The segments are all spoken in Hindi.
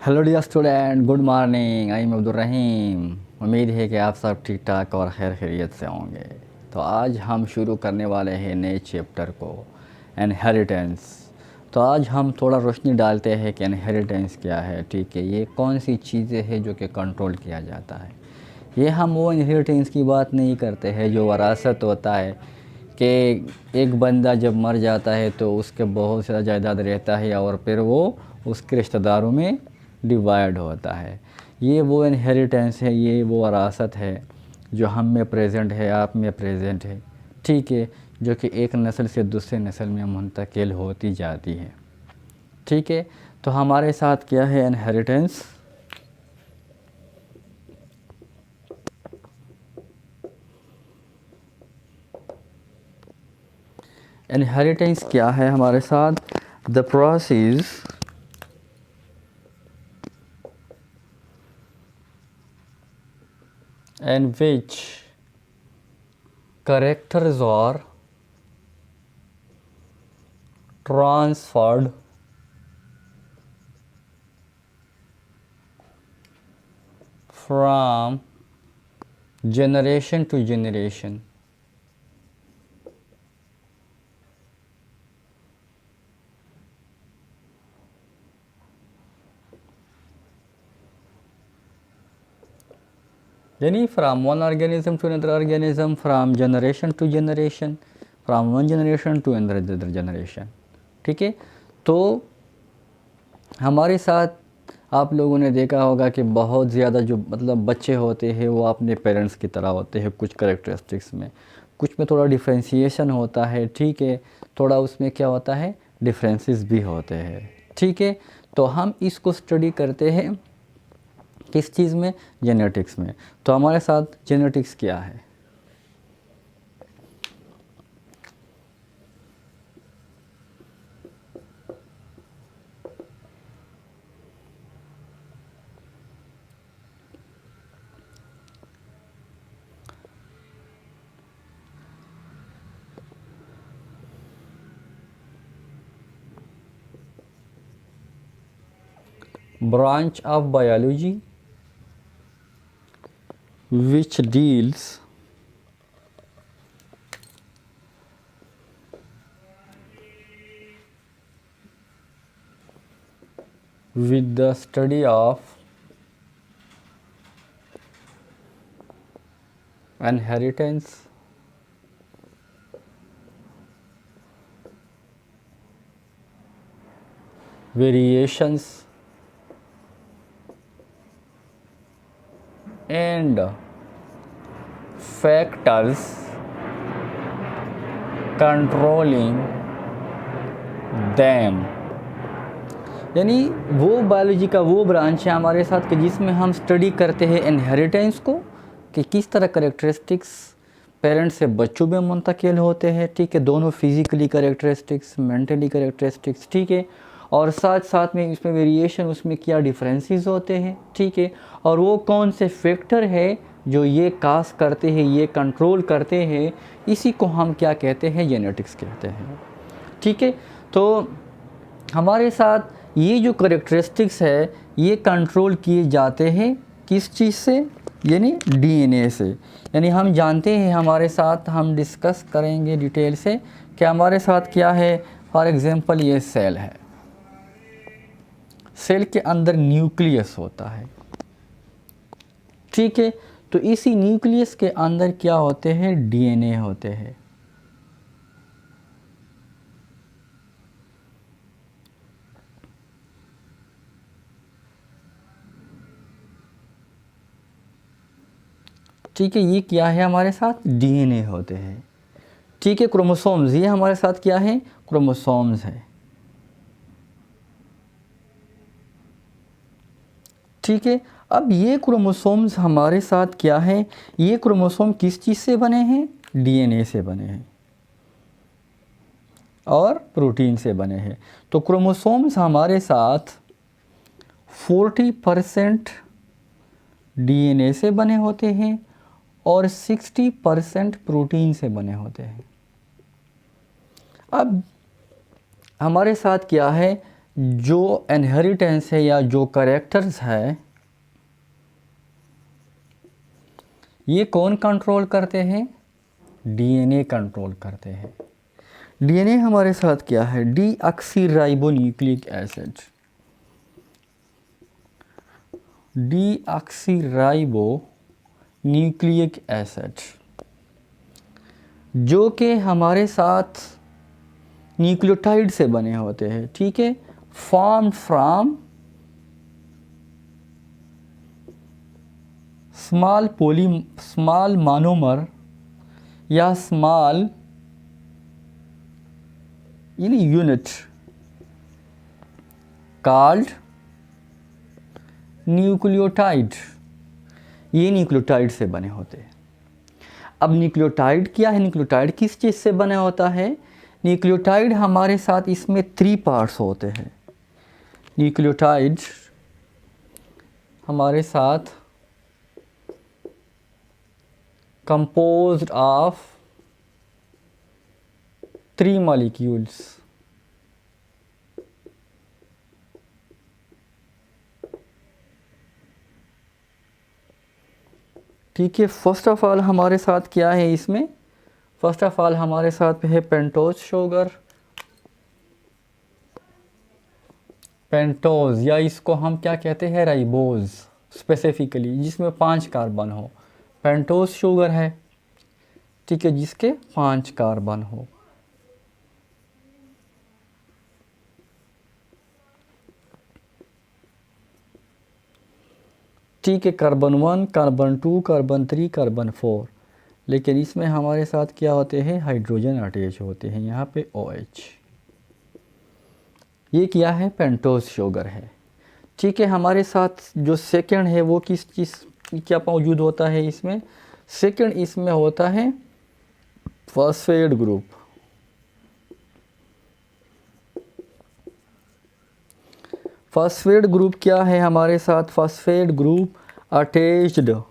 Hello dear student, good morning. I am Abdul Rahim. उम्मीद है कि आप सब ठीक ठाक और खैर खैरियत से होंगे। तो आज हम शुरू करने वाले हैं नए चैप्टर को, इनहेरिटेंस। तो आज हम थोड़ा रोशनी डालते हैं कि इनहेरिटेंस क्या है। ठीक है, ये कौन सी चीज़ें हैं जो कि कंट्रोल किया जाता है। ये हम वो इनहेरिटेंस की बात नहीं करते हैं जो वरासत होता है कि एक बंदा जब मर जाता है तो उसके बहुत सारा जायदाद रहता है और फिर वो उसके रिश्तेदारों में डिवाइड होता है। ये वो इनहेरिटेंस है, ये वो वरासत है जो हम में प्रेजेंट है, आप में प्रेजेंट है। ठीक है, जो कि एक नस्ल से दूसरे नस्ल में मुंतकिल होती जाती है। ठीक है, तो हमारे साथ क्या है इनहेरिटेंस। इनहेरिटेंस क्या है हमारे साथ? The process in which characters are transferred from generation to generation। यानी from one organism to another organism, from generation to generation, from one generation to another generation. ठीक है, तो हमारे साथ आप लोगों ने देखा होगा कि बहुत ज़्यादा जो मतलब बच्चे होते हैं वो अपने पेरेंट्स की तरह होते हैं कुछ करेक्टरिस्टिक्स में, कुछ में थोड़ा डिफ्रेंशिएशन होता है। ठीक है, थोड़ा उसमें क्या होता है, डिफरेंसेस भी होते हैं। ठीक है, तो हम इसको स्टडी करते हैं किस चीज़ में, जेनेटिक्स में। तो हमारे साथ जेनेटिक्स क्या है? Branch of biology which deals with the study of inheritance, variations and factors controlling them। यानी वो बायोलॉजी का वो ब्रांच है हमारे साथ कि जिसमें हम स्टडी करते हैं इनहेरिटेंस को, कि किस तरह करेक्टरिस्टिक्स पेरेंट्स से बच्चों में मुंतकिल होते हैं। ठीक है, दोनों फिज़िकली करेक्टरिस्टिक्स, मेंटली करेक्टरिस्टिक्स। ठीक है, और साथ साथ में इसमें वेरिएशन, उसमें क्या डिफरेंसेस होते हैं। ठीक है, और वो कौन से फैक्टर है जो ये कास करते हैं, ये कंट्रोल करते हैं, इसी को हम क्या कहते हैं, जेनेटिक्स कहते हैं। ठीक है, तो हमारे साथ ये जो करेक्टरिस्टिक्स है ये कंट्रोल किए जाते हैं किस चीज़ से, यानी डीएनए से। यानी हम जानते हैं, हमारे साथ हम डिस्कस करेंगे डिटेल से कि हमारे साथ क्या है। फॉर एग्जांपल ये सेल है, सेल के अंदर न्यूक्लियस होता है। ठीक है, तो इसी न्यूक्लियस के अंदर क्या होते हैं, डीएनए होते हैं। ठीक है, ये क्या है हमारे साथ, डीएनए होते हैं। ठीक है, क्रोमोसोम्स, ये हमारे साथ क्या है, क्रोमोसोम्स है। ठीक है, अब ये क्रोमोसोम्स हमारे साथ क्या है, ये क्रोमोसोम किस चीज़ से बने हैं, डीएनए से बने हैं और प्रोटीन से बने हैं। तो क्रोमोसोम्स हमारे साथ 40% डीएनए से बने होते हैं और 60% प्रोटीन से बने होते हैं। अब हमारे साथ क्या है, जो इनहेरिटेंस है या जो कैरेक्टर्स है ये कौन कंट्रोल करते हैं? डीएनए कंट्रोल करते हैं। डीएनए हमारे साथ क्या है? Deoxyribonucleic acid. डीऑक्सीराइबोन्यूक्लिक एसिड जो कि हमारे साथ न्यूक्लियोटाइड से बने होते हैं, ठीक है, फॉर्म फ्रॉम स्मॉल मोनोमर या स्मॉल यूनिट कॉल्ड न्यूक्लियोटाइड। ये न्यूक्लियोटाइड से बने होते हैं। अब न्यूक्लियोटाइड क्या है? न्यूक्लियोटाइड किस चीज़ से बना होता है? न्यूक्लियोटाइड हमारे साथ इसमें 3 पार्ट्स होते हैं। न्यूक्लियोटाइड हमारे साथ कंपोज्ड ऑफ 3 मॉलिक्यूल्स। ठीक है, फर्स्ट ऑफ ऑल हमारे साथ क्या है इसमें? फर्स्ट ऑफ ऑल हमारे साथ है पेंटोज शुगर, पेंटोज या इसको हम क्या कहते हैं? राइबोज स्पेसिफिकली, जिसमें 5 कार्बन हो। पेंटोज शुगर है, ठीक है, जिसके 5 कार्बन हो। ठीक है, कार्बन 1, कार्बन 2, कार्बन 3, कार्बन 4। लेकिन इसमें हमारे साथ क्या होते हैं? हाइड्रोजन अटैच होते हैं, यहाँ पे OH। ये क्या है? पेंटोज शुगर है। ठीक है, हमारे साथ जो सेकंड है वो किस चीज़ क्या मौजूद होता है इसमें? सेकंड इसमें होता है फॉस्फेट ग्रुप। फॉस्फेट ग्रुप क्या है हमारे साथ? Phosphate group attached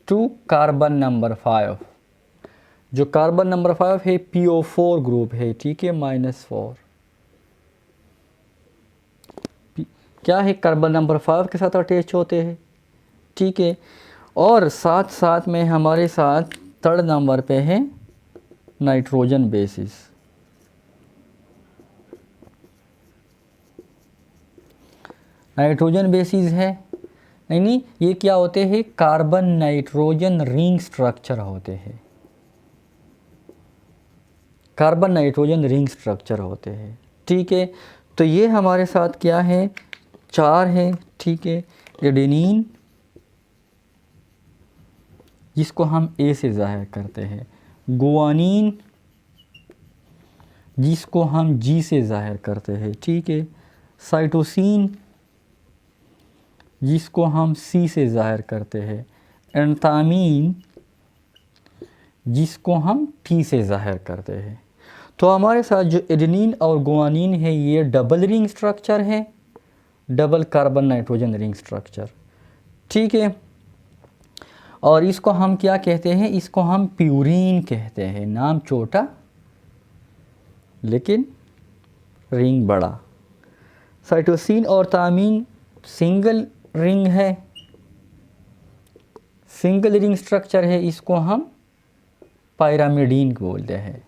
to carbon number 5। जो कार्बन नंबर 5 है PO4 ग्रुप है, ठीक है, -4। क्या है? कार्बन नंबर 5 के साथ अटैच होते हैं, ठीक है। और साथ साथ में हमारे साथ थर्ड नंबर पे है नाइट्रोजन बेसिस। नाइट्रोजन बेसिस है, नहीं ये क्या होते हैं? कार्बन नाइट्रोजन रिंग स्ट्रक्चर होते हैं। कार्बन नाइट्रोजन रिंग स्ट्रक्चर होते हैं, ठीक है। तो ये हमारे साथ क्या है? 4 है, ठीक है। एडेनिन जिसको हम A से ज़ाहिर करते हैं, गुआनिन जिसको हम G से ज़ाहिर करते हैं, ठीक है। साइटोसिन जिसको हम C से ज़ाहिर करते हैं, एंथामीन जिसको हम T से ज़ाहिर करते हैं। तो हमारे साथ जो एडेनिन और गुआनिन है ये डबल रिंग स्ट्रक्चर है, double carbon nitrogen ring structure, ठीक है। और इसको हम क्या कहते हैं? इसको हम प्यूरीन कहते हैं। नाम छोटा लेकिन रिंग बड़ा। साइटोसिन और थामीन सिंगल रिंग है, सिंगल रिंग स्ट्रक्चर है, इसको हम पायरामिडीन बोलते हैं।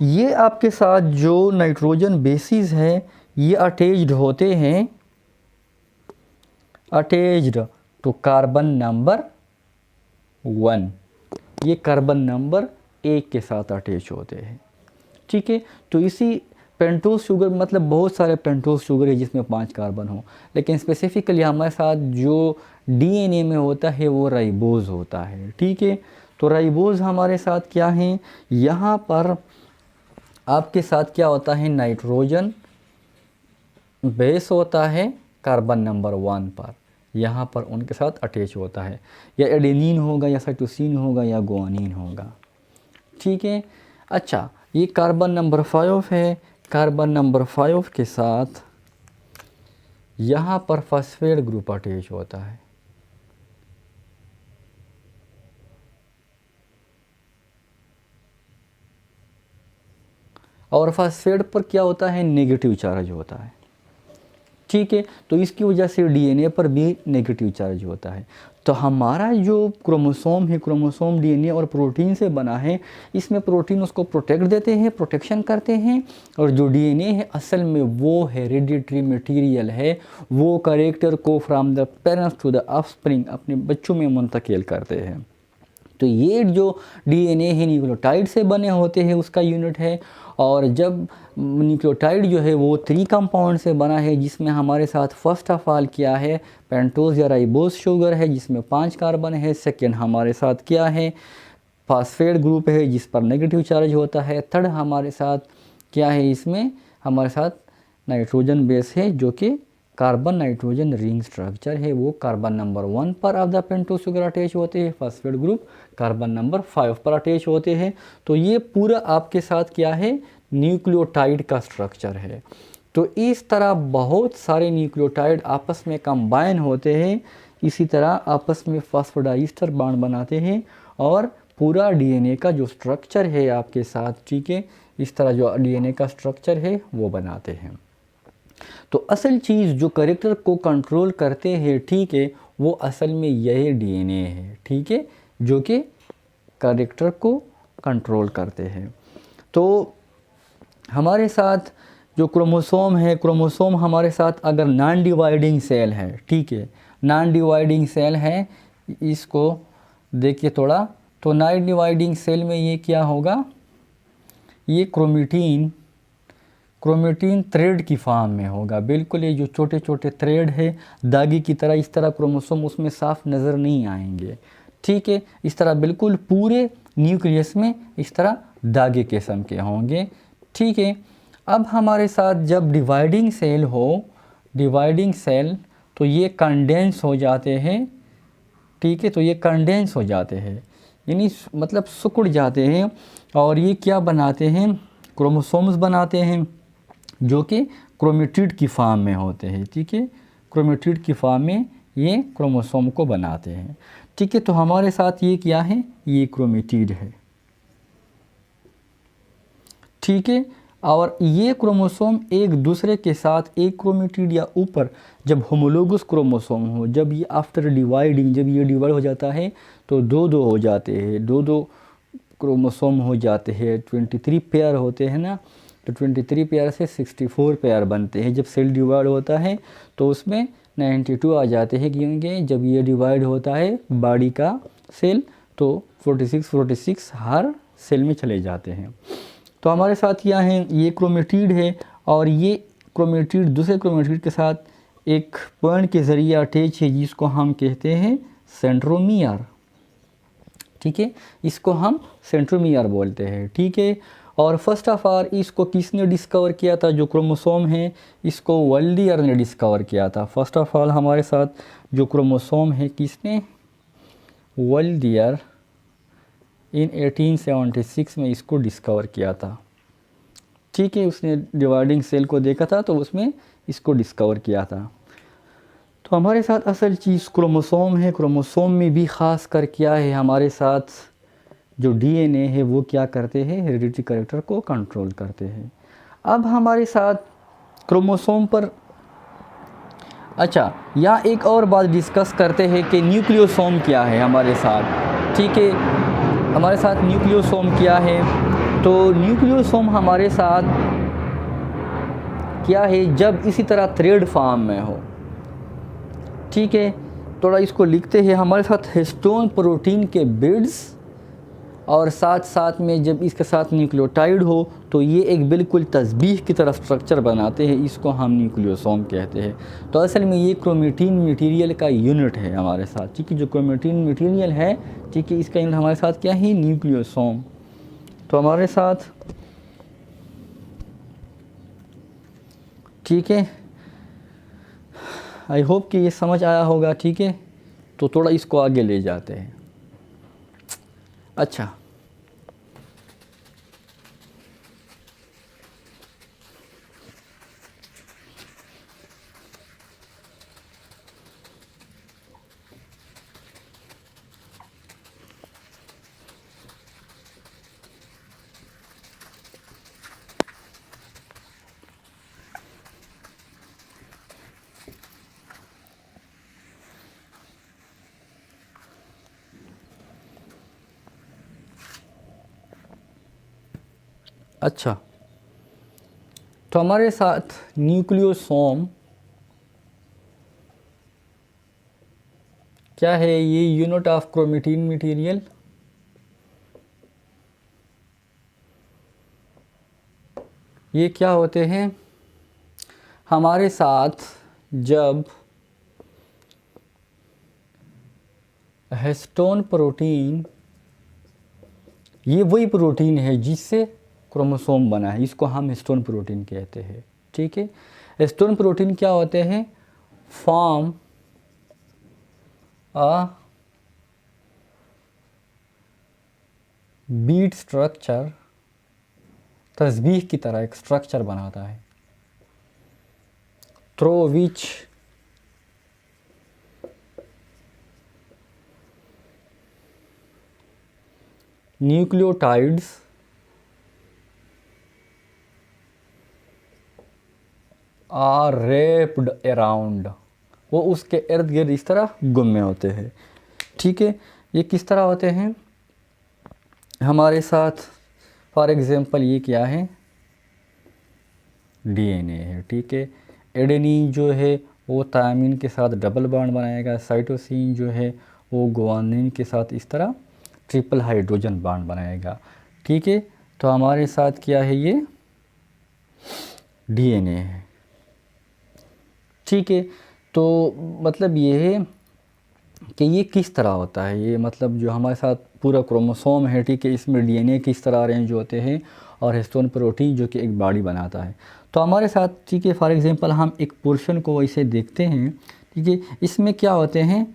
ये आपके साथ जो नाइट्रोजन बेसिस है ये अटैच्ड होते हैं, अटैच्ड टू कार्बन नंबर 1। ये कार्बन नंबर 1 के साथ अटैच होते हैं, ठीक है। तो इसी पेंटोज शुगर मतलब बहुत सारे पेंटोज शुगर है जिसमें 5 कार्बन हो, लेकिन स्पेसिफिकली हमारे साथ जो डीएनए में होता है वो राइबोज होता है, ठीक है। तो राइबोज हमारे साथ क्या है? यहाँ पर आपके साथ क्या होता है? नाइट्रोजन बेस होता है कार्बन नंबर 1 पर, यहाँ पर उनके साथ अटैच होता है, या एडेनिन होगा या साइटोसिन होगा या गुआनिन होगा, ठीक है। अच्छा, ये कार्बन नंबर 5 है, कार्बन नंबर 5 के साथ यहाँ पर फॉस्फेट ग्रुप अटैच होता है। और फास्फेट पर क्या होता है, नेगेटिव चार्ज होता है। ठीक है, तो इसकी वजह से डीएनए पर भी नेगेटिव चार्ज होता है। तो हमारा जो क्रोमोसोम है, क्रोमोसोम डीएनए और प्रोटीन से बना है। इसमें प्रोटीन उसको प्रोटेक्ट देते हैं, प्रोटेक्शन करते हैं, और जो डीएनए है असल में वो हेरिडिटरी मटेरियल है, वो कैरेक्टर को from the parents to the offspring अपने बच्चों में मुंतकिल करते हैं। तो ये जो डीएनए है न्यूक्लियोटाइड से बने होते हैं, उसका यूनिट है। और जब न्यूक्लियोटाइड जो है वो 3 कंपाउंड से बना है, जिसमें हमारे साथ फर्स्ट ऑफ ऑल क्या है, पेंटोज या राइबोज शुगर है जिसमें 5 कार्बन है। सेकेंड हमारे साथ क्या है, फास्फेट ग्रुप है जिस पर नेगेटिव चार्ज होता है। थर्ड हमारे साथ क्या है, इसमें हमारे साथ नाइट्रोजन बेस है जो कि कार्बन नाइट्रोजन रिंग स्ट्रक्चर है, वो कार्बन नंबर 1 पर of the pentose sugar attach होते हैं। फास्फेट ग्रुप कार्बन नंबर 5 पर अटैच होते हैं। तो ये पूरा आपके साथ क्या है, न्यूक्लियोटाइड का स्ट्रक्चर है। तो इस तरह बहुत सारे न्यूक्लियोटाइड आपस में कंबाइन होते हैं, इसी तरह आपस में फास्फोडाइस्टर बॉन्ड बनाते हैं और पूरा डीएनए का जो स्ट्रक्चर है आपके साथ, ठीक है, इस तरह जो डीएनए का स्ट्रक्चर है वो बनाते हैं। तो असल चीज़ जो कैरेक्टर को कंट्रोल करते हैं, ठीक है, वो असल में यही डीएनए है, ठीक है, जो कि कैरेक्टर को कंट्रोल करते हैं। तो हमारे साथ जो क्रोमोसोम है, क्रोमोसोम हमारे साथ अगर नॉन डिवाइडिंग सेल है, ठीक है, नॉन डिवाइडिंग सेल है, इसको देखिए थोड़ा, तो नॉन डिवाइडिंग सेल में ये क्या होगा, ये क्रोमेटिन थ्रेड की फॉर्म में होगा। बिल्कुल ये जो छोटे छोटे थ्रेड है धागे की तरह, इस तरह क्रोमोसोम उसमें साफ नज़र नहीं आएंगे, ठीक है। इस तरह बिल्कुल पूरे न्यूक्लियस में इस तरह धागे किस्म के होंगे, ठीक है। अब हमारे साथ जब डिवाइडिंग सेल हो, डिवाइडिंग सेल, तो ये कंडेंस हो जाते हैं, ठीक है, तो ये कंडेंस हो जाते हैं, यानी मतलब सिकुड़ जाते हैं, और ये क्या बनाते हैं, क्रोमोसोम्स बनाते हैं जो कि क्रोमेटिड की फॉर्म में होते हैं, ठीक है, क्रोमेटिड की फॉर्म में ये क्रोमोसोम को बनाते हैं, ठीक है। तो हमारे साथ ये क्या है, ये क्रोमेटिड है, ठीक है। और ये क्रोमोसोम एक दूसरे के साथ एक क्रोमेटिड या ऊपर जब होमोलोगस क्रोमोसोम हो, जब ये आफ्टर डिवाइडिंग, जब ये डिवाइड हो जाता है तो दो दो हो जाते हैं, दो दो क्रोमोसोम हो जाते हैं, 23 पेयर होते हैं ना, तो 23 पेयर से 64 पेयर बनते हैं। जब सेल डिवाइड होता है तो उसमें 92 आ जाते हैं, क्योंकि जब ये डिवाइड होता है बॉडी का सेल तो 46 हर सेल में चले जाते हैं। तो हमारे साथ क्या है, ये क्रोमेटिड है, और ये क्रोमेटिड दूसरे क्रोमेटिड के साथ एक पॉइंट के ज़रिए अटैच है जिसको हम कहते हैं सेंट्रोमियर, ठीक है, इसको हम सेंट्रोमियर बोलते हैं, ठीक है। और फर्स्ट ऑफ ऑल इसको किसने डिस्कवर किया था, जो क्रोमोसोम है इसको वल्डियर ने डिस्कवर किया था। फर्स्ट ऑफ ऑल हमारे साथ जो क्रोमोसोम है किसने, वल्डियर इन 1876 में इसको डिस्कवर किया था, ठीक है। उसने डिवाइडिंग सेल को देखा था तो उसमें इसको डिस्कवर किया था। तो हमारे साथ असल चीज़ क्रोमोसोम है। क्रोमोसोम में भी ख़ास कर क्या है, हमारे साथ जो डीएनए है वो क्या करते हैं, हेरिडिटरी कैरेक्टर को कंट्रोल करते हैं। अब हमारे साथ क्रोमोसोम पर, अच्छा, यहाँ एक और बात डिस्कस करते हैं कि न्यूक्लियोसोम क्या है हमारे साथ, ठीक है, हमारे साथ न्यूक्लियोसोम क्या है। तो न्यूक्लियोसोम हमारे साथ क्या है, जब इसी तरह थ्रेड फॉर्म में हो, ठीक है, थोड़ा इसको लिखते हैं, हमारे साथ हिस्टोन प्रोटीन के बिड्स, और साथ साथ में जब इसके साथ न्यूक्लियोटाइड हो तो ये एक बिल्कुल तस्बीह की तरह स्ट्रक्चर बनाते हैं, इसको हम न्यूक्लियोसोम कहते हैं। तो असल में ये क्रोमेटिन मटेरियल का यूनिट है हमारे साथ, ठीक है, जो क्रोमेटिन मटेरियल है, ठीक है, इसका यूनिट हमारे साथ क्या है, न्यूक्लियोसोम। तो हमारे साथ, ठीक है, आई होप कि ये समझ आया होगा, ठीक है। तो थोड़ा इसको आगे ले जाते हैं। अच्छा, अच्छा, तो हमारे साथ न्यूक्लियोसोम क्या है? ये यूनिट ऑफ क्रोमेटिन मटेरियल। ये क्या होते हैं? हमारे साथ जब हिस्टोन प्रोटीन, ये वही प्रोटीन है जिससे क्रोमोसोम बना है, इसको हम हिस्टोन प्रोटीन कहते हैं। ठीक है, हिस्टोन प्रोटीन क्या होते हैं? फॉर्म अ बीट स्ट्रक्चर, तस्बीह की तरह एक स्ट्रक्चर बनाता है, through which nucleotides are wrapped around, वो उसके इर्द गिर्द इस तरह गुम्मे होते हैं। ठीक है, ये किस तरह होते हैं हमारे साथ? फॉर एग्ज़ाम्पल ये क्या है? डीएनए है। ठीक है, एडेनिन जो है वो थायमिन के साथ डबल बॉन्ड बनाएगा, साइटोसिन जो है वो गुआनिन के साथ इस तरह ट्रिपल हाइड्रोजन बॉन्ड बनाएगा। ठीक है, तो हमारे साथ क्या है? ये डीएनए है। ठीक है, तो मतलब ये है कि ये किस तरह होता है, ये मतलब जो हमारे साथ पूरा क्रोमोसोम है, ठीक है, इसमें डीएनए किस तरह अरेंज होते हैं और हिस्टोन प्रोटीन जो कि एक बॉडी बनाता है। तो हमारे साथ, ठीक है, फॉर एग्जांपल हम एक पोर्शन को वैसे देखते हैं। ठीक है, इसमें क्या होते हैं?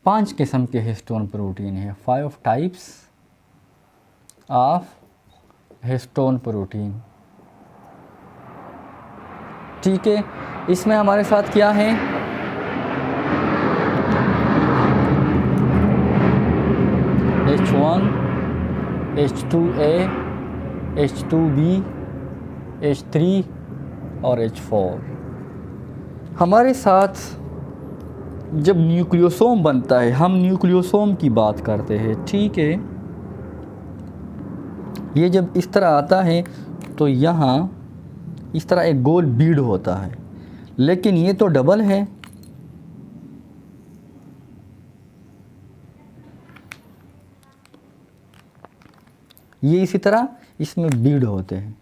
5 किस्म के हिस्टोन प्रोटीन है, 5 टाइप्स ऑफ हिस्टोन प्रोटीन। ठीक है, इसमें हमारे साथ क्या है? H1, H2A, H2B, H3 और H4। हमारे साथ जब न्यूक्लियोसोम बनता है, हम न्यूक्लियोसोम की बात करते हैं। ठीक है, ये जब इस तरह आता है तो यहाँ इस तरह एक गोल बीड होता है, लेकिन ये तो डबल है। ये इसी तरह इसमें बीड होते हैं।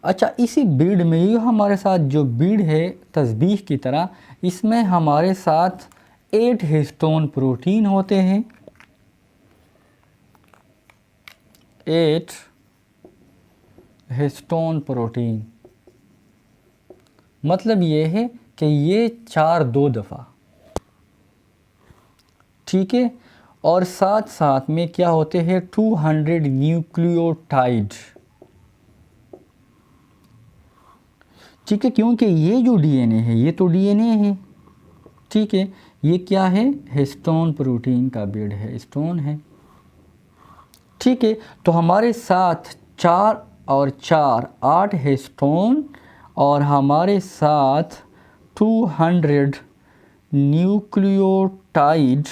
अच्छा, इसी बीड में ही हमारे साथ जो बीड है तस्बीह की तरह, इसमें हमारे साथ 8 हिस्टोन प्रोटीन होते हैं। 8 हिस्टोन प्रोटीन मतलब ये है कि ये 4 2 दफ़ा। ठीक है, और साथ साथ में क्या होते हैं? 200 न्यूक्लियोटाइड। ठीक है, क्योंकि ये जो डीएनए है ये तो डीएनए है। ठीक है, ये क्या है? हिस्टोन प्रोटीन का बीड है, हिस्टोन है। ठीक है, तो हमारे साथ 4 और 4 8 हिस्टोन और हमारे साथ 200 न्यूक्लियोटाइड,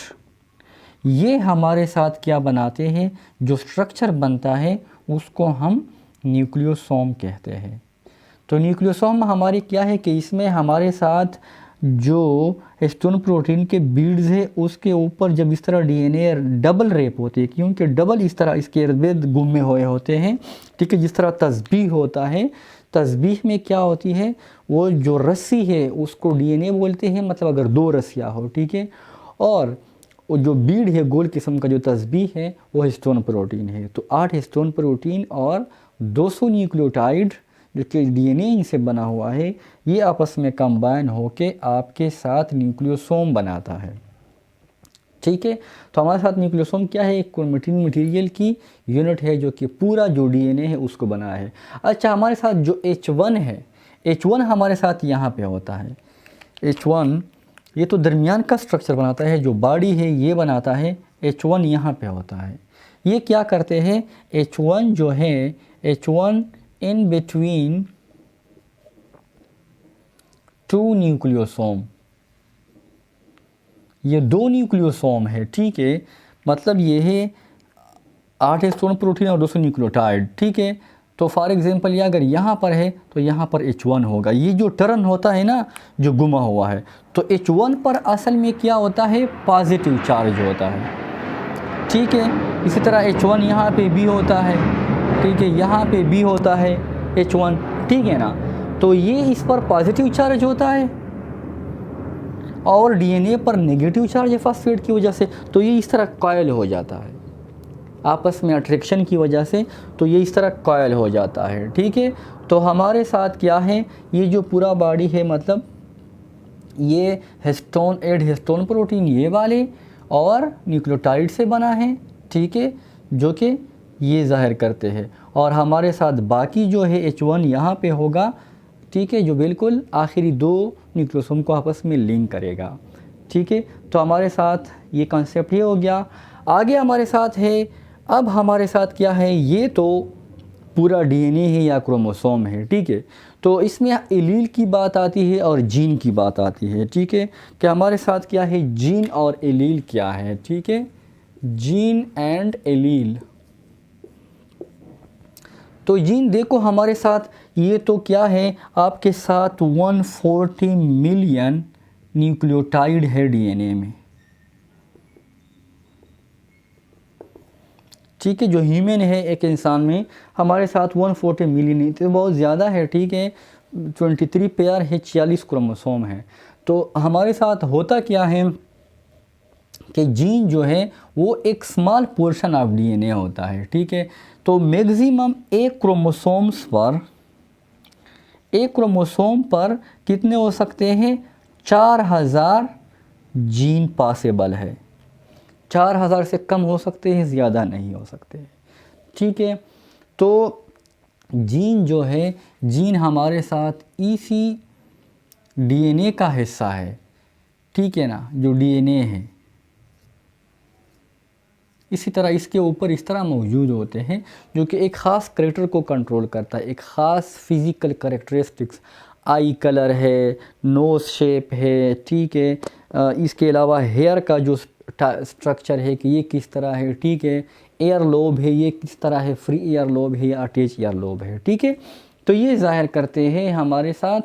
ये हमारे साथ क्या बनाते हैं? जो स्ट्रक्चर बनता है उसको हम न्यूक्लियोसोम कहते हैं। तो न्यूक्लियोसोम हमारी क्या है कि इसमें हमारे साथ जो हिस्टोन प्रोटीन के बीड्स है उसके ऊपर जब इस तरह डीएनए डबल रेप होती है, क्योंकि डबल इस तरह इसके इर्द गिर्द गुम्मे हुए होते हैं। ठीक है, जिस तरह तस्बीह होता है, तस्बीह में क्या होती है? वो जो रस्सी है उसको डीएनए बोलते हैं, मतलब अगर 2 रस्सियाँ हो। ठीक है, और वो जो बीड है गोल किस्म का जो तस्बीह है वो हिस्टोन प्रोटीन है। तो 8 हिस्टोन प्रोटीन और 200 न्यूक्लियोटाइड जो कि डीएनए इनसे बना हुआ है, ये आपस में कंबाइन होके आपके साथ न्यूक्लियोसोम बनाता है। ठीक है, तो हमारे साथ न्यूक्लियोसोम क्या है? एक क्रोमेटिन मटेरियल की यूनिट है जो कि पूरा जो डीएनए है उसको बनाया है। अच्छा, हमारे साथ जो H1 है, H1 हमारे साथ यहाँ पे होता है। H1 ये तो दरमियान का स्ट्रक्चर बनाता है, जो बॉडी है ये बनाता है। H1 यहाँ पे होता है। ये क्या करते हैं? H1 जो है, H1 इन बिटवीन 2 न्यूक्लियोसोम, ये 2 न्यूक्लियोसोम है। ठीक है, मतलब ये है 8 हिस्टोन प्रोटीन और 200 न्यूक्लियोटाइड, ठीक है। तो फॉर एग्जांपल ये अगर यहाँ पर है तो यहाँ पर H1 होगा। ये जो टर्न होता है ना जो गुमा हुआ है, तो H1 पर असल में क्या होता है, पॉजिटिव चार्ज होता है, ठीक है। इसी तरह H1 यहाँ पे भी होता है, ठीक है, यहाँ पे भी होता है H1, ठीक है ना। तो ये इस पर पॉजिटिव चार्ज होता है और डीएनए पर नेगेटिव चार्ज है फॉस्फेट की वजह से, तो ये इस तरह कॉयल हो जाता है आपस में अट्रैक्शन की वजह से, तो ये इस तरह कॉयल हो जाता है, ठीक है। तो हमारे साथ क्या है, ये जो पूरा बॉडी है, मतलब ये हिस्टोन 8 हिस्टोन प्रोटीन ये वाले और न्यूक्लियोटाइड से बना है, ठीक है, जो कि ये ज़ाहिर करते हैं। और हमारे साथ बाकी जो है H1 यहाँ पे होगा, ठीक है, जो बिल्कुल आखिरी 2 न्यूक्लियोसोम को आपस में लिंक करेगा, ठीक है। तो हमारे साथ ये कॉन्सेप्ट ये हो गया। आगे हमारे साथ है, अब हमारे साथ क्या है, ये तो पूरा डीएनए है या क्रोमोसोम है, ठीक है। तो इसमें एलील की बात आती है और जीन की बात आती है, ठीक है। कि हमारे साथ क्या है, जीन और एलील क्या है, ठीक है, जीन एंड एलील। तो जीन देखो हमारे साथ ये तो क्या है, आपके साथ 140 मिलियन न्यूक्लियोटाइड है डीएनए में, ठीक है। जो ह्यूमन है एक इंसान में हमारे साथ 140 मिलियन है, तो बहुत ज़्यादा है, ठीक है। 23 पेयर है, 46 क्रोमोसोम है। तो हमारे साथ होता क्या है कि जीन जो है वो एक स्मॉल पोर्शन ऑफ डीएनए होता है, ठीक है। तो मैक्सिमम एक क्रोमोसोम पर कितने हो सकते हैं, 4000 जीन पॉसिबल है। 4000 से कम हो सकते हैं, ज़्यादा नहीं हो सकते, ठीक है। तो जीन जो है, जीन हमारे साथ इसी डीएनए का हिस्सा है, ठीक है ना, जो डीएनए है इसी तरह इसके ऊपर इस तरह मौजूद होते हैं, जो कि एक ख़ास करेक्टर को कंट्रोल करता है, एक ख़ास फिज़िकल करेक्टरिस्टिक्स, आई कलर है, नोज़ शेप है, ठीक है। इसके अलावा हेयर का जो स्ट्रक्चर है कि ये किस तरह है, ठीक है। एयर लोब है, ये किस तरह है, फ्री एयर लोब है या अटैच एयर लोब है, ठीक है। तो ये ज़ाहिर करते हैं हमारे साथ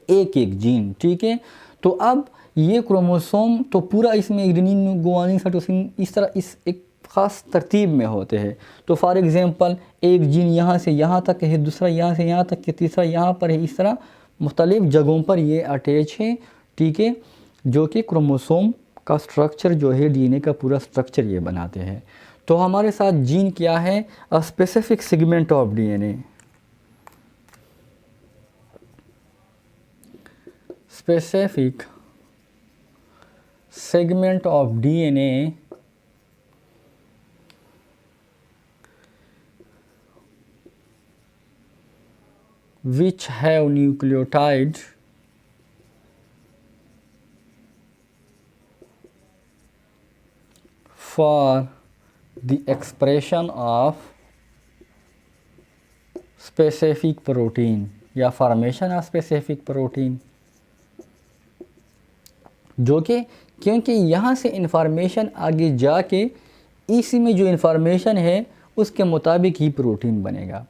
एक एक जीन, ठीक है। तो अब ये क्रोमोसोम तो पूरा इसमें एडेनिन गुआनिन साइटोसिन इस तरह इस एक ख़ास तरतीब में होते हैं। तो फॉर एग्ज़ाम्पल एक जीन यहाँ से यहाँ तक है, दूसरा यहाँ से यहाँ तक है, तीसरा यहाँ पर है, इस तरह मुख्तलिफ़ जगहों पर ये अटैच है, ठीक है, जो कि क्रोमोसोम का स्ट्रक्चर जो है, डीएनए का पूरा स्ट्रक्चर ये बनाते हैं। तो हमारे साथ जीन क्या है, a specific segment of DNA, specific segment of DNA which have nucleotide for the expression of specific protein या फॉर्मेशन ऑफ स्पेसिफिक प्रोटीन, जो कि क्योंकि यहाँ से इन्फॉर्मेशन आगे जाके इसी में जो इन्फॉर्मेशन है उसके मुताबिक ही प्रोटीन बनेगा,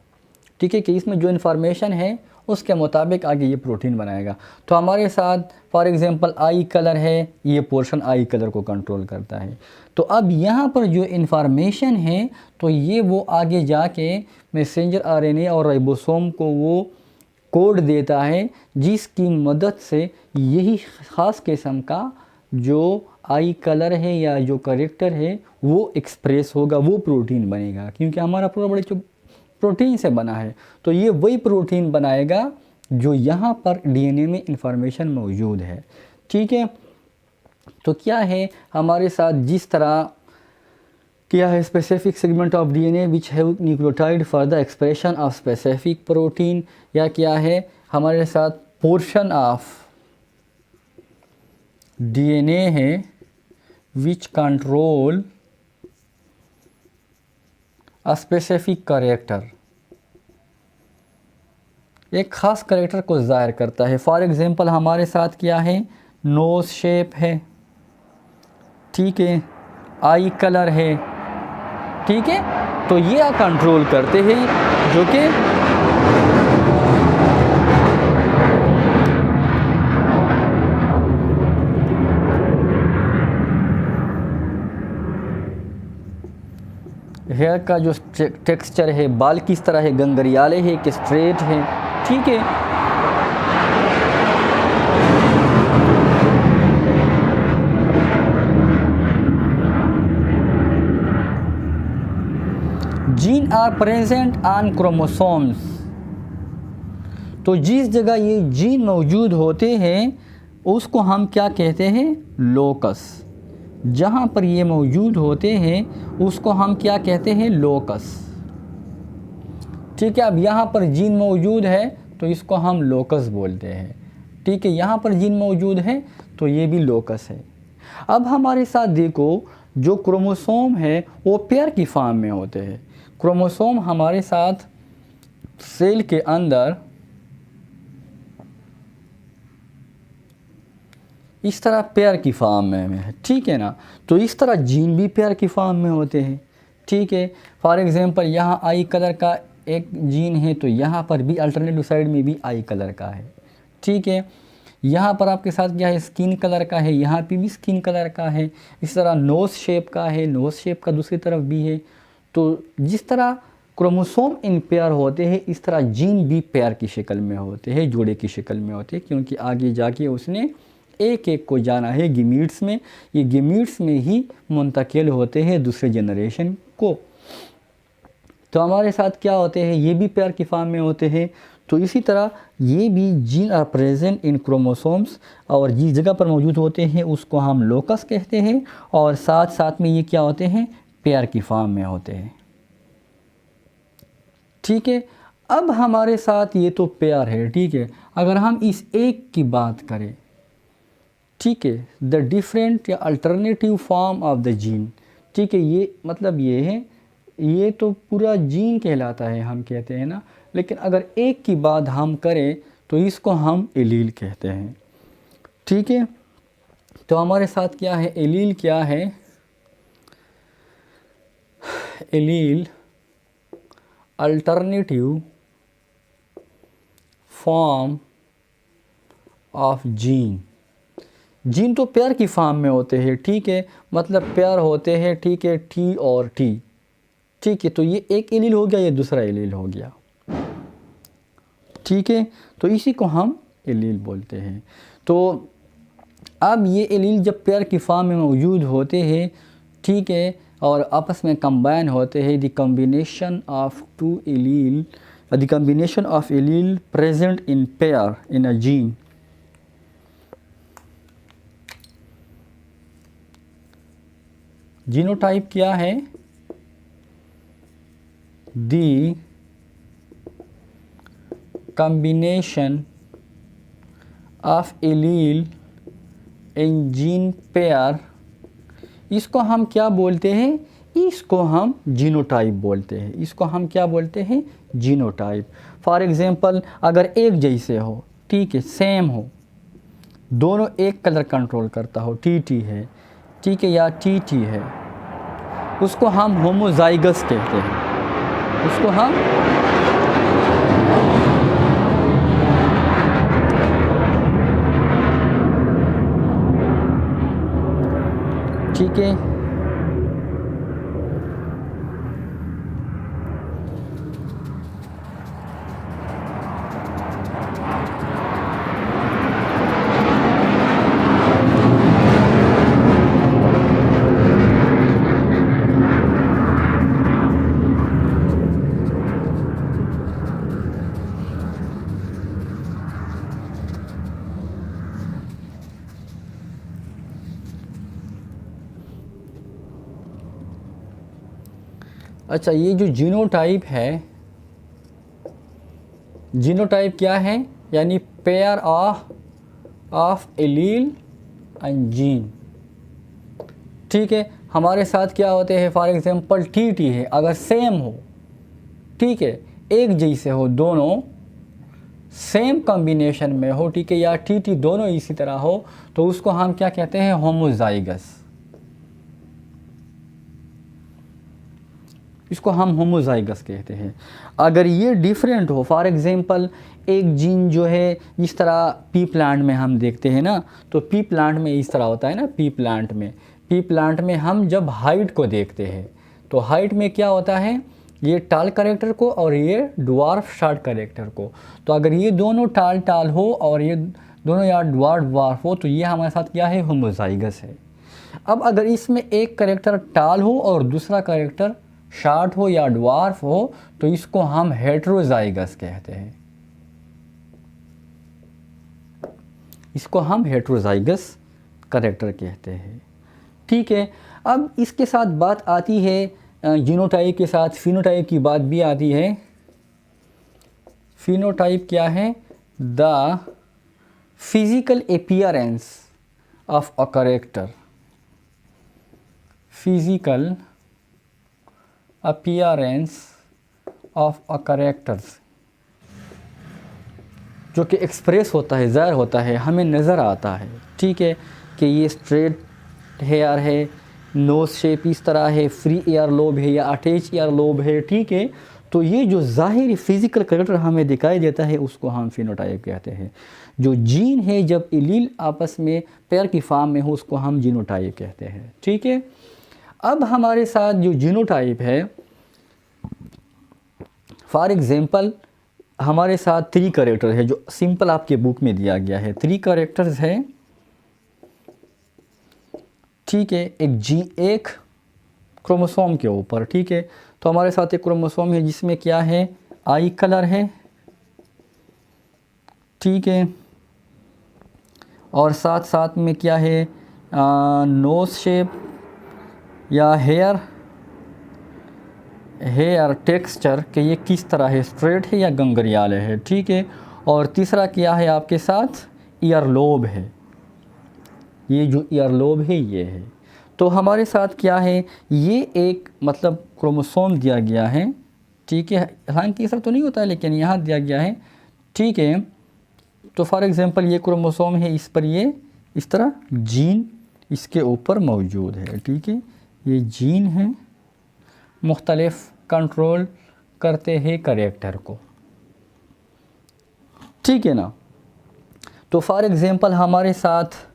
ठीक है। कि इसमें जो इन्फॉर्मेशन है उसके मुताबिक आगे ये प्रोटीन बनाएगा। तो हमारे साथ फॉर एग्ज़ाम्पल आई कलर है, ये पोर्शन आई कलर को कंट्रोल करता है। तो अब यहाँ पर जो इन्फॉर्मेशन है तो ये वो आगे जाके मैसेंजर आरएनए और राइबोसोम को वो कोड देता है, जिसकी मदद से यही ख़ास किस्म का जो आई कलर है या जो करेक्टर है वो एक्सप्रेस होगा, वो प्रोटीन बनेगा। क्योंकि हमारा पूरा बड़ा जो प्रोटीन से बना है, तो ये वही प्रोटीन बनाएगा जो यहाँ पर डीएनए में इंफॉर्मेशन मौजूद है, ठीक है। तो क्या है हमारे साथ जिस तरह क्या है, specific segment of DNA which have nucleotide for the expression of specific protein, या क्या है हमारे साथ पोर्शन ऑफ डीएनए है which control a specific character, एक ख़ास करेक्टर को ज़ाहिर करता है। फॉर एग्ज़ाम्पल हमारे साथ क्या है, नोज़ शेप है, ठीक है, आई कलर है, ठीक है। तो ये कंट्रोल करते हैं जो कि हेयर का जो टेक्सचर है, बाल किस तरह है, गंगरियाले है कि स्ट्रेट है, ठीक है। Gene are present on chromosomes. तो जिस जगह ये जीन मौजूद होते हैं उसको हम क्या कहते हैं, लोकस। जहाँ पर ये मौजूद होते हैं उसको हम क्या कहते हैं, लोकस, ठीक है। अब यहाँ पर जीन मौजूद है तो इसको हम लोकस बोलते हैं, ठीक है। यहाँ पर जीन मौजूद है तो ये भी लोकस है। अब हमारे साथ देखो, जो क्रोमोसोम है वो पेयर की फॉर्म में होते हैं। क्रोमोसोम हमारे साथ सेल के अंदर इस तरह पेयर की फॉर्म में है, ठीक है ना। तो इस तरह जीन भी पेयर की फॉर्म में होते हैं, ठीक है। फॉर एग्जांपल यहाँ आई कलर का एक जीन है तो यहाँ पर भी अल्टरनेटिव साइड में भी आई कलर का है, ठीक है। यहाँ पर आपके साथ क्या है, स्किन कलर का है, यहाँ पे भी स्किन कलर का है। इस तरह नोज़ शेप का है, नोज़ शेप का दूसरी तरफ भी है। तो जिस तरह क्रोमोसोम इन पेयर होते हैं इस तरह जीन भी पेयर की शक्ल में होते हैं, जोड़े की शक्ल में होते हैं, क्योंकि आगे जाके उसने एक एक को जाना है गीमीट्स में। ये गीमीट्स में ही मुंतकिल होते हैं दूसरे जनरेशन को। तो हमारे साथ क्या होते हैं, ये भी पेयर की फॉर्म में होते हैं। तो इसी तरह ये भी gene are present in chromosomes, और जिस जगह पर मौजूद होते हैं उसको हम लोकस कहते हैं, और साथ साथ में ये क्या होते हैं, पेयर की फॉर्म में होते हैं, ठीक है। अब हमारे साथ ये तो पेयर है, ठीक है। अगर हम इस एक की बात करें, ठीक है, द डिफरेंट या alternative form of the gene, ठीक है, ये मतलब ये है, ये तो पूरा जीन कहलाता है, हम कहते हैं ना। लेकिन अगर एक की बात हम करें तो इसको हम एलील कहते हैं, ठीक है। तो हमारे साथ क्या है, एलील क्या है, allele alternative form of gene. Gene तो पेयर की फॉर्म में होते हैं, ठीक है, मतलब पेयर होते हैं, ठीक है, टी और टी, ठीक है। तो ये एक एलील हो गया, ये दूसरा एलील हो गया, ठीक है। तो इसी को हम एलील बोलते हैं। तो अब ये एलील जब पेयर की फॉर्म में मौजूद होते हैं, ठीक है, और आपस में कंबाइन होते हैं, the combination of two allele, the combination of allele present in pair in a gene, genotype क्या है, दी combination of allele in gene pair, इसको हम क्या बोलते हैं, इसको हम जीनोटाइप बोलते हैं। इसको हम क्या बोलते हैं, जीनोटाइप। फॉर एग्जांपल अगर एक जैसे हो, ठीक है, सेम हो, दोनों एक कलर कंट्रोल करता हो, टी है, ठीक है, या टी है, उसको हम होमोजाइगस कहते हैं। उसको हम ठीक है, अच्छा, ये जो जीनोटाइप है, जीनोटाइप क्या है, यानी pair of allele and gene, ठीक है। हमारे साथ क्या होते हैं, फॉर एग्जांपल टी है, अगर सेम हो, ठीक है, एक जैसे हो, दोनों सेम कॉम्बिनेशन में हो, ठीक है, या टी दोनों इसी तरह हो, तो उसको हम क्या कहते हैं, होमोजाइगस, इसको हम होमोजाइगस कहते हैं। अगर ये डिफरेंट हो, फॉर एग्जांपल एक जीन जो है, जिस तरह पी प्लांट में हम देखते हैं ना, तो पी प्लांट में इस तरह होता है ना, पी प्लांट में हम जब हाइट को देखते हैं तो हाइट में क्या होता है, ये टाल कैरेक्टर को और ये ड्वार्फ शॉर्ट कैरेक्टर को। तो अगर ये दोनों टाल टाल हो और ये दोनों यार ड्वार्फ हो, तो ये हमारे साथ क्या है, होमोजाइगस है। अब अगर इसमें एक कैरेक्टर टाल हो और दूसरा कैरेक्टर शॉर्ट हो या ड्वार्फ हो, तो इसको हम हेट्रोजाइगस कहते हैं। इसको हम हेट्रोजाइगस कैरेक्टर कहते हैं। ठीक है, अब इसके साथ बात आती है जीनोटाइप के साथ फिनोटाइप की बात भी आती है। फिनोटाइप क्या है, the physical appearance of a character, physical appearance of a characters, जो कि एक्सप्रेस होता है, ज़ाहिर होता है, हमें नज़र आता है। ठीक है, कि ये स्ट्रेट हेयर है, नोज शेप इस तरह है, फ्री ईयर लोब है या अटैच ईयर लोब है। ठीक है, तो ये जो ज़ाहिर फिज़िकल कैरेक्टर हमें दिखाई देता है उसको हम फिनोटाइप कहते हैं। जो जीन है जब एलील आपस में पेयर की फॉर्म में हो उसको हम जीनोटाइप कहते हैं। ठीक है, अब हमारे साथ जो जीनोटाइप है, फॉर एग्ज़ाम्पल हमारे साथ 3 कैरेक्टर है, जो सिंपल आपके बुक में दिया गया है। 3 कैरेक्टर्स है। ठीक है, एक क्रोमोसोम के ऊपर। ठीक है, तो हमारे साथ एक क्रोमोसोम है जिसमें क्या है, आई कलर है। ठीक है, और साथ साथ में क्या है, नोज शेप या हेयर टेक्सचर कि ये किस तरह है, स्ट्रेट है या गंगरियाल है। ठीक है, और तीसरा क्या है आपके साथ, ईयर लोब है। ये जो ईयर लोब है ये है। तो हमारे साथ क्या है, ये एक मतलब क्रोमोसोम दिया गया है। ठीक है, हालांकि ये सब तो नहीं होता है लेकिन यहाँ दिया गया है। ठीक है, तो फॉर एग्ज़ाम्पल ये क्रोमोसोम है, इस पर ये इस तरह जीन इसके ऊपर मौजूद है। ठीक है, ये जीन है, मुख्तलिफ कंट्रोल करते हैं कैरेक्टर को। ठीक है ना। तो फॉर एग्ज़ाम्पल हमारे साथ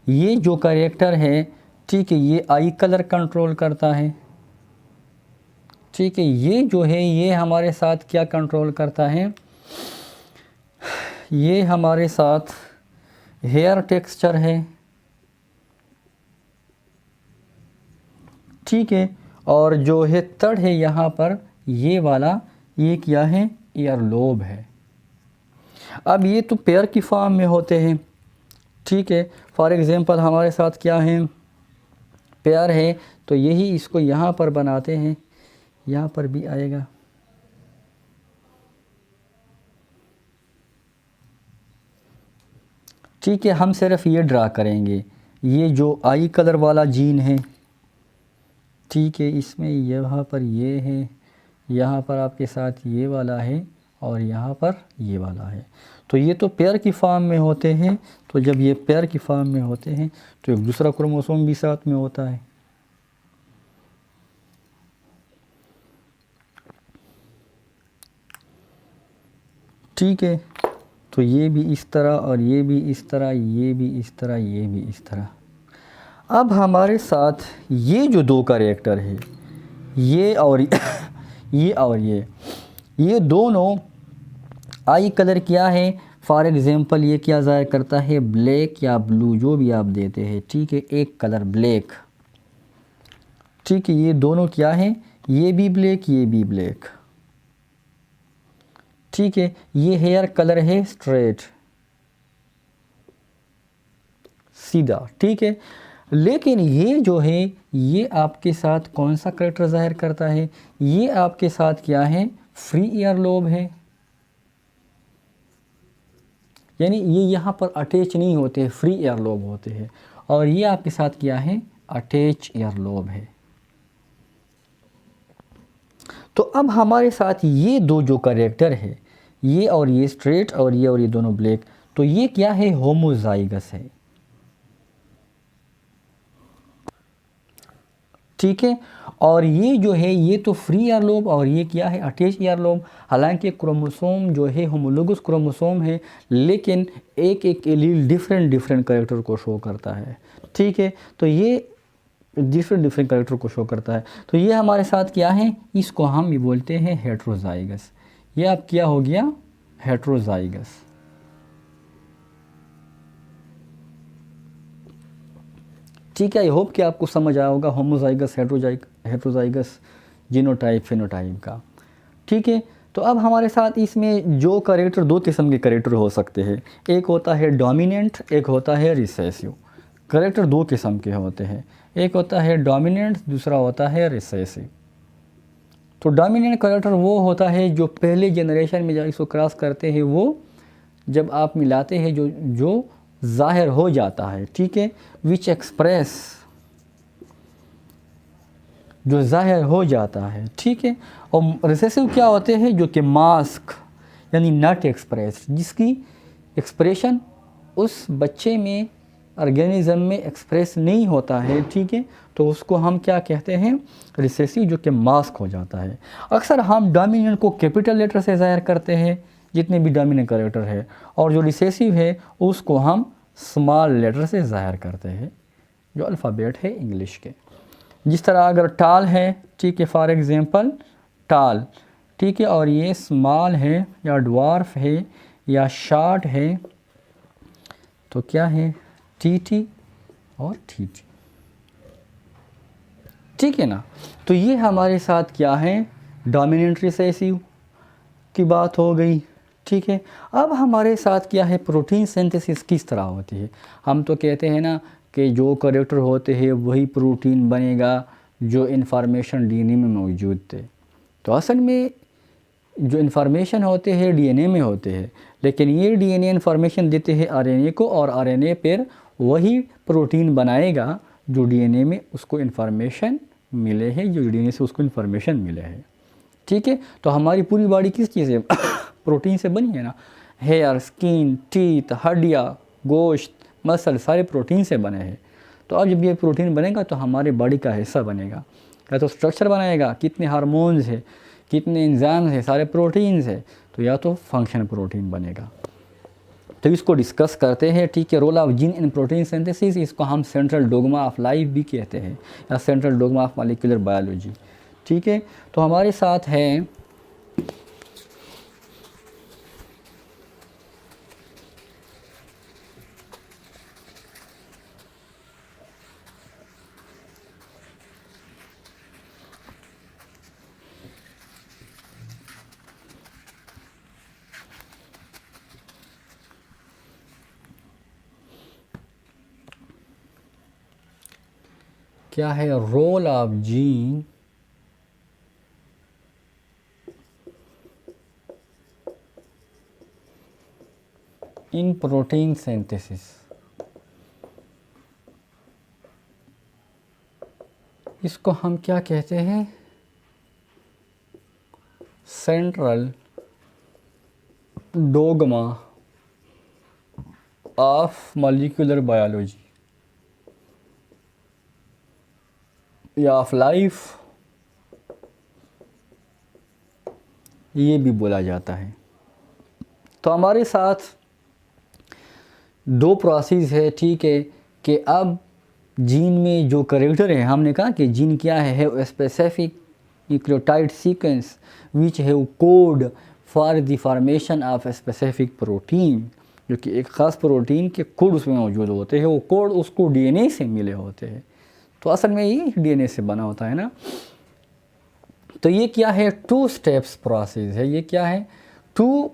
ये जो कैरेक्टर है, ठीक है, ये आई कलर कंट्रोल करता है। ठीक है, ये जो है ये हमारे साथ क्या कंट्रोल करता है, ये हमारे साथ हेयर टेक्सचर है। ठीक है, और जो है तड़ है यहाँ पर, ये वाला ये क्या है, ईयर लोब है। अब ये तो पेयर की फॉर्म में होते हैं। ठीक है, फॉर एग्ज़ाम्पल हमारे साथ क्या है, पेयर है, तो यही इसको यहाँ पर बनाते हैं, यहाँ पर भी आएगा। ठीक है, हम सिर्फ ये ड्रा करेंगे, ये जो आई कलर वाला जीन है। ठीक है, इसमें यहाँ पर ये है, यहाँ पर आपके साथ ये वाला है और यहाँ पर ये वाला है। तो ये तो पेयर की फॉर्म में होते हैं। तो जब ये पेयर की फॉर्म में होते हैं तो एक दूसरा क्रोमोसोम भी साथ में होता है। ठीक है, तो ये भी इस तरह और ये भी इस तरह, ये भी इस तरह, ये भी इस तरह। अब हमारे साथ ये जो 2 कैरेक्टर है, ये और ये और ये दोनों आई कलर क्या है, फॉर एग्ज़ाम्पल ये क्या ज़ाहिर करता है, ब्लैक या ब्लू जो भी आप देते हैं। ठीक है, एक कलर ब्लैक। ठीक है, ये दोनों क्या है, ये भी ब्लैक, ये भी ब्लैक। ठीक है, ये हेयर कलर है स्ट्रेट, सीधा। ठीक है, लेकिन ये जो है ये आपके साथ कौन सा कैरेक्टर ज़ाहिर करता है, ये आपके साथ क्या है, फ्री ईयर लोब है। यानी ये यहाँ पर अटैच नहीं होते, फ्री ईयर लोब होते हैं। और ये आपके साथ क्या है, अटैच ईयर लोब है। तो अब हमारे साथ ये 2 जो कैरेक्टर है, ये और ये स्ट्रेट और ये दोनों ब्लैक, तो ये क्या है, होमोजाइगस है। ठीक है, और ये जो है ये तो फ्री ईयरलोब और ये क्या है अटैच ईयरलोब। हालांकि क्रोमोसोम जो है होमोलोगस क्रोमोसोम है, लेकिन एक एक एलील डिफरेंट डिफरेंट कैरेक्टर को शो करता है। ठीक है, तो ये डिफरेंट डिफरेंट कैरेक्टर को शो करता है। तो ये हमारे साथ क्या है, इसको हम भी बोलते हैं हेट्रोजाइगस। ये अब क्या हो गया, हेट्रोजाइगस। ठीक है, आई होप कि आपको समझ आया होगा होमोजाइगस हेट्रोजाइगस जीनोटाइप फिनोटाइप का। ठीक है, तो अब हमारे साथ इसमें जो कैरेक्टर, दो किस्म के कैरेक्टर हो सकते हैं, एक होता है डोमिनेंट, एक होता है रिसेसिव। कैरेक्टर दो किस्म के होते हैं, एक होता है डोमिनेंट, दूसरा होता है रिसेसिव। तो डोमिनेंट कैरेक्टर वो होता है जो पहले जनरेशन में जब इसको क्रॉस करते हैं, वो जब आप मिलाते हैं जो जो ज़ाहिर हो जाता है। ठीक है, विच एक्सप्रेस, जो ज़ाहिर हो जाता है। ठीक है, और रिसेसिव क्या होते हैं, जो कि मास्क यानी नॉट एक्सप्रेस, जिसकी एक्सप्रेशन उस बच्चे में ऑर्गेनिज्म में एक्सप्रेस नहीं होता है। ठीक है, तो उसको हम क्या कहते हैं, रिसेसिव, जो कि मास्क हो जाता है। अक्सर हम डोमिनेंट को कैपिटल लेटर से ज़ाहिर करते हैं जितने भी डोमिनेंट कैरेक्टर है, और जो रिसेसिव है उसको हम स्मॉल लेटर से ज़ाहिर करते हैं, जो अल्फ़ाबेट है इंग्लिश के। जिस तरह अगर टाल है, ठीक है, फॉर एग्ज़ाम्पल टाल, ठीक है, और ये स्मॉल है या ड्वार्फ है या शॉर्ट है, तो क्या है, टी और टी। ठीक है ना। तो ये हमारे साथ क्या है, डोमिनेंट रिसेसिव की बात हो गई। ठीक है, अब हमारे साथ क्या है, प्रोटीन सिंथेसिस किस तरह होती है। हम तो कहते हैं ना कि जो कैरेक्टर होते हैं वही प्रोटीन बनेगा जो इन्फॉर्मेशन डीएनए में मौजूद थे। तो असल में जो इन्फॉर्मेशन होते हैं डीएनए में होते हैं, लेकिन ये डीएनए इन्फॉर्मेशन देते हैं आरएनए को, और आरएनए पर वही प्रोटीन बनाएगा जो डीएनए में उसको इन्फॉर्मेशन मिले है, जो डीएनए से उसको इन्फॉर्मेशन मिले है। ठीक है, तो हमारी पूरी बॉडी किस चीज़ से प्रोटीन से बनी है ना। हेयर, स्किन, टीथ, हड्डियाँ, गोश्त, मसल सारे प्रोटीन से बने हैं। तो अब जब ये प्रोटीन बनेगा तो हमारे बॉडी का हिस्सा बनेगा, या तो स्ट्रक्चर बनाएगा, कितने हार्मोन्स है, कितने एंजाइम्स है, सारे प्रोटीन्स है, तो या तो फंक्शन प्रोटीन बनेगा। तो इसको डिस्कस करते हैं। ठीक है, role of gene in protein synthesis, इसको हम सेंट्रल डोग्मा ऑफ लाइफ भी कहते हैं, या central dogma of molecular biology. ठीक है, तो हमारे साथ है क्या है, role of gene in protein synthesis. इसको हम क्या कहते हैं, central dogma of molecular biology या ऑफ लाइफ, ये भी बोला जाता है। तो हमारे साथ दो प्रोसेस है। ठीक है, कि अब जीन में जो कैरेक्टर है, हमने कहा कि जीन क्या है स्पेसिफिक न्यूक्लियोटाइड सीक्वेंस विच है code for the formation of specific protein, जो कि एक ख़ास प्रोटीन के कोड उसमें मौजूद होते हैं। वो कोड उसको डीएनए से मिले होते हैं। तो असल में ये डीएनए से बना होता है ना। तो ये क्या है, टू स्टेप्स प्रोसेस है। ये क्या है, टू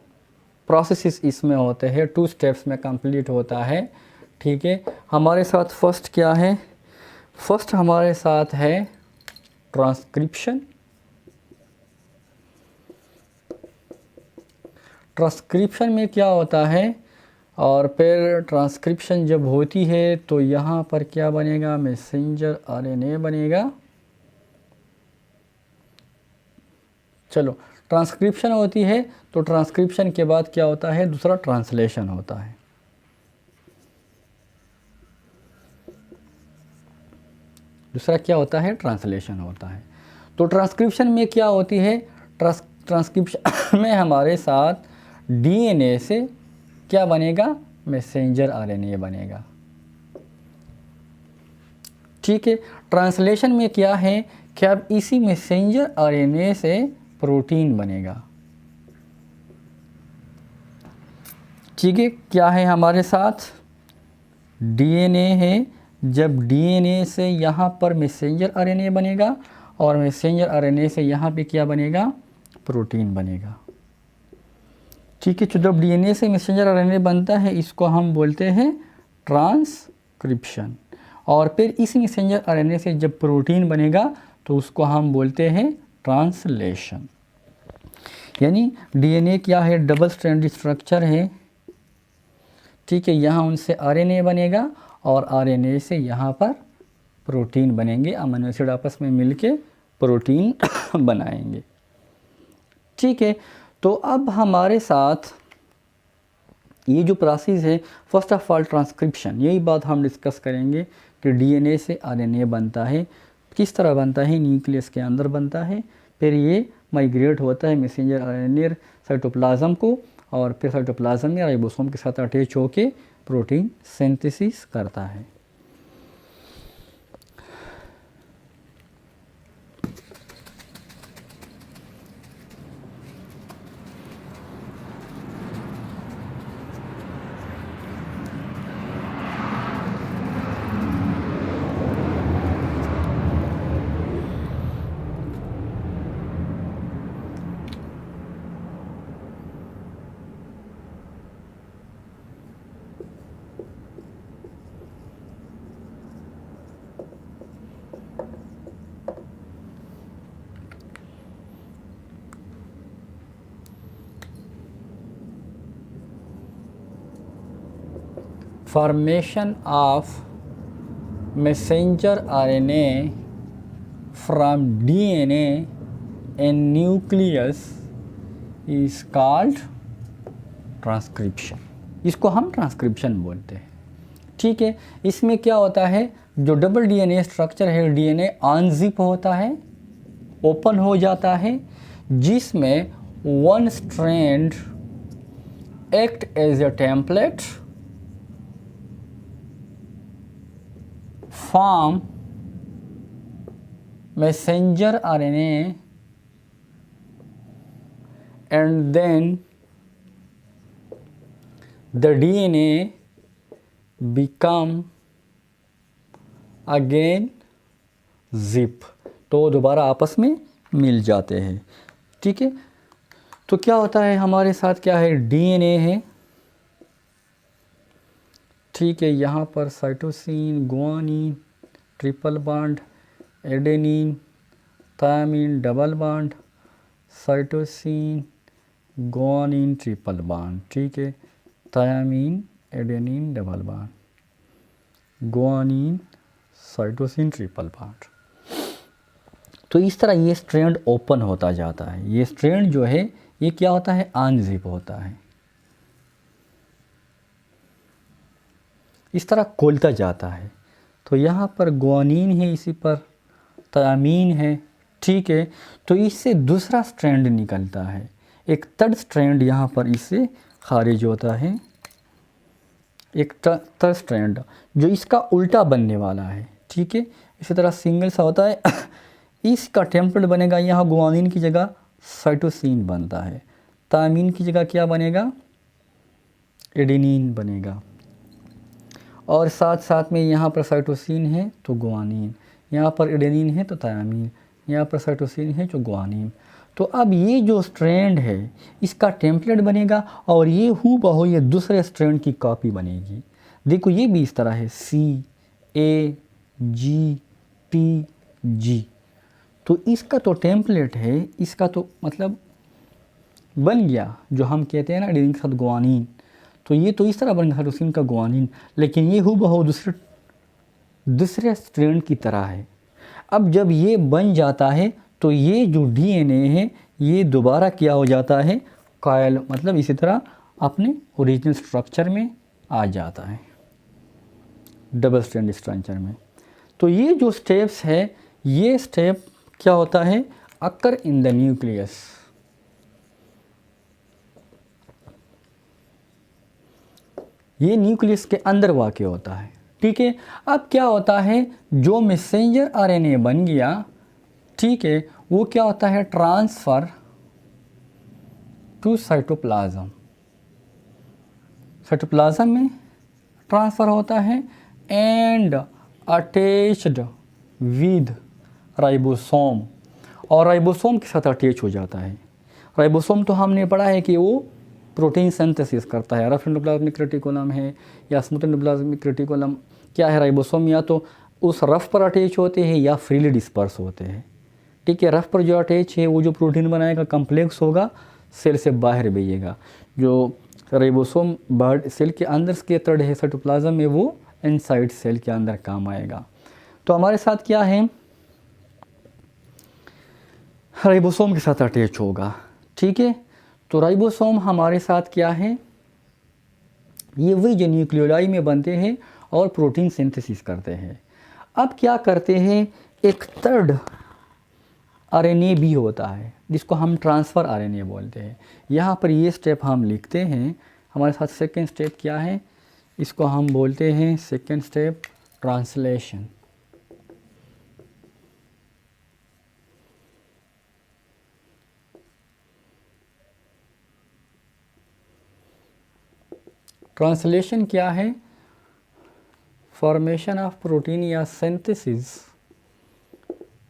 प्रोसेसेस इसमें होते हैं, टू स्टेप्स में कंप्लीट होता है। ठीक है, हमारे साथ फर्स्ट क्या है, फर्स्ट हमारे साथ है ट्रांसक्रिप्शन। ट्रांसक्रिप्शन में क्या होता है, और फिर ट्रांसक्रिप्शन जब होती है तो यहाँ पर क्या बनेगा, मैसेंजर आरएनए बनेगा। चलो, ट्रांसक्रिप्शन होती है तो ट्रांसक्रिप्शन के बाद क्या होता है, दूसरा ट्रांसलेशन होता है। दूसरा क्या होता है, ट्रांसलेशन होता है। तो ट्रांसक्रिप्शन में क्या होती है, ट्रांसक्रिप्शन में हमारे साथ डीएनए से क्या बनेगा, मैसेंजर आरएनए बनेगा। ठीक है। ट्रांसलेशन में क्या है कि अब इसी मैसेंजर आरएनए से प्रोटीन बनेगा। ठीक है, क्या है हमारे साथ डीएनए है, जब डीएनए से यहाँ पर मैसेंजर आरएनए बनेगा और मैसेंजर आरएनए से यहाँ पे क्या बनेगा, प्रोटीन बनेगा। ठीक है, तो जब डीएनए से मैसेंजर आरएनए बनता है इसको हम बोलते हैं ट्रांसक्रिप्शन, और फिर इस मैसेंजर आरएनए से जब प्रोटीन बनेगा तो उसको हम बोलते हैं ट्रांसलेशन। यानी डीएनए क्या है, डबल स्ट्रैंड स्ट्रक्चर है। ठीक है, यहाँ उनसे आरएनए बनेगा और आरएनए से यहाँ पर प्रोटीन बनेंगे, अमीनो एसिड आपस में मिलके प्रोटीन बनाएंगे। ठीक है, तो अब हमारे साथ ये जो प्रोसेस है, फर्स्ट ऑफ ऑल ट्रांसक्रिप्शन, यही बात हम डिस्कस करेंगे कि डीएनए से आरएनए बनता है, किस तरह बनता है, न्यूक्लियस के अंदर बनता है, फिर ये माइग्रेट होता है मैसेंजर आरएनए साइटोप्लाज्म को, और फिर साइटोप्लाज्म में राइबोसोम के साथ अटैच होके प्रोटीन सिंथेसिस करता है। Formation of messenger RNA from DNA in nucleus is called transcription. इसको हम ट्रांसक्रिप्शन बोलते हैं। ठीक है, इसमें क्या होता है, जो डबल डीएनए स्ट्रक्चर है, डीएनए अनजिप होता है, ओपन हो जाता है, जिसमें one strand act as a template form messenger RNA and then the DNA become again zip, तो दोबारा आपस में मिल जाते हैं। ठीक है, तो क्या होता है हमारे साथ, क्या है, डीएनए है। ठीक है, यहाँ पर cytosine, guanine, triple bond, adenine, thymine, double bond, cytosine, guanine, triple bond. ठीक है, thymine, adenine, double bond, guanine, cytosine, triple bond. तो इस तरह ये स्ट्रैंड ओपन होता जाता है। ये स्ट्रैंड जो है ये क्या होता है, अनजिप होता है, इस तरह खोलता जाता है। तो यहाँ पर गुआनिन है, इसी पर थायमिन है। ठीक है, तो इससे दूसरा स्ट्रैंड निकलता है, एक थर्ड स्ट्रैंड यहाँ पर इससे खारिज होता है, एक थर्ड स्ट्रैंड जो इसका उल्टा बनने वाला है। ठीक है, इसी तरह सिंगल सा होता है, इसका टेम्पलेट बनेगा, यहाँ गुआनिन की जगह साइटोसिन बनता है, थायमिन की जगह क्या बनेगा, एडेनिन बनेगा, और साथ साथ में यहाँ पर साइटोसिन है तो गुआनिन, यहाँ पर एडेनिन है तो थायमिन, यहाँ पर साइटोसिन है तो गुआनिन। तो अब ये जो स्ट्रैंड है इसका टेम्पलेट बनेगा और ये हूबहू ये दूसरे स्ट्रैंड की कॉपी बनेगी। देखो ये भी इस तरह है, C A G T G, तो इसका तो टेम्पलेट है, इसका तो मतलब बन गया, जो हम कहते हैं ना एडेनिन के साथ गुआनिन, तो ये तो इस तरह बन गया साइटोसिन का गुआनिन, लेकिन ये हूबहू दूसरे स्ट्रैंड की तरह है। अब जब ये बन जाता है तो ये जो डीएनए है ये दोबारा क्या हो जाता है, कॉइल, मतलब इसी तरह अपने ओरिजिनल स्ट्रक्चर में आ जाता है, डबल स्ट्रैंड स्ट्रक्चर में। तो ये जो स्टेप्स है, ये स्टेप क्या होता है, अकर इन द न्यूक्लियस। ये न्यूक्लियस के अंदर वाक़ होता है, ठीक है। अब क्या होता है, जो मैसेंजर आरएनए बन गया, ठीक है, वो क्या होता है, ट्रांसफ़र टू साइटोप्लाज्म। साइटोप्लाज्म में ट्रांसफ़र होता है एंड अटैच्ड विद राइबोसोम, और राइबोसोम के साथ अटैच हो जाता है। राइबोसोम तो हमने पढ़ा है कि वो प्रोटीन सिंथेसिस करता है। रफ एंडोप्लाज्मिक रेटिकुलम है या स्मूथ एंडोप्लाज्मिक रेटिकुलम, क्या है, राइबोसोम या तो उस रफ पर अटैच होते हैं या फ्रीली डिस्पर्स होते हैं, ठीक है। रफ पर जो अटैच है वो जो प्रोटीन बनाएगा कम्प्लेक्स होगा, सेल से बाहर भेजेगा। जो राइबोसोम बर्ड सेल के अंदर के थर्ड है साइटोप्लाज्म में, वो इनसाइड सेल के अंदर काम आएगा। तो हमारे साथ क्या है, राइबोसोम के साथ अटैच होगा, ठीक है। तो राइबोसोम हमारे साथ क्या है, ये वही जो न्यूक्लियोलाई में बनते हैं और प्रोटीन सिंथेसिस करते हैं। अब क्या करते हैं, एक थर्ड आरएनए भी होता है जिसको हम ट्रांसफ़र आरएनए बोलते हैं। यहाँ पर ये स्टेप हम लिखते हैं। हमारे साथ सेकेंड स्टेप क्या है, इसको हम बोलते हैं सेकेंड स्टेप ट्रांसलेशन। ट्रांसलेशन क्या है, फॉर्मेशन ऑफ प्रोटीन या synthesis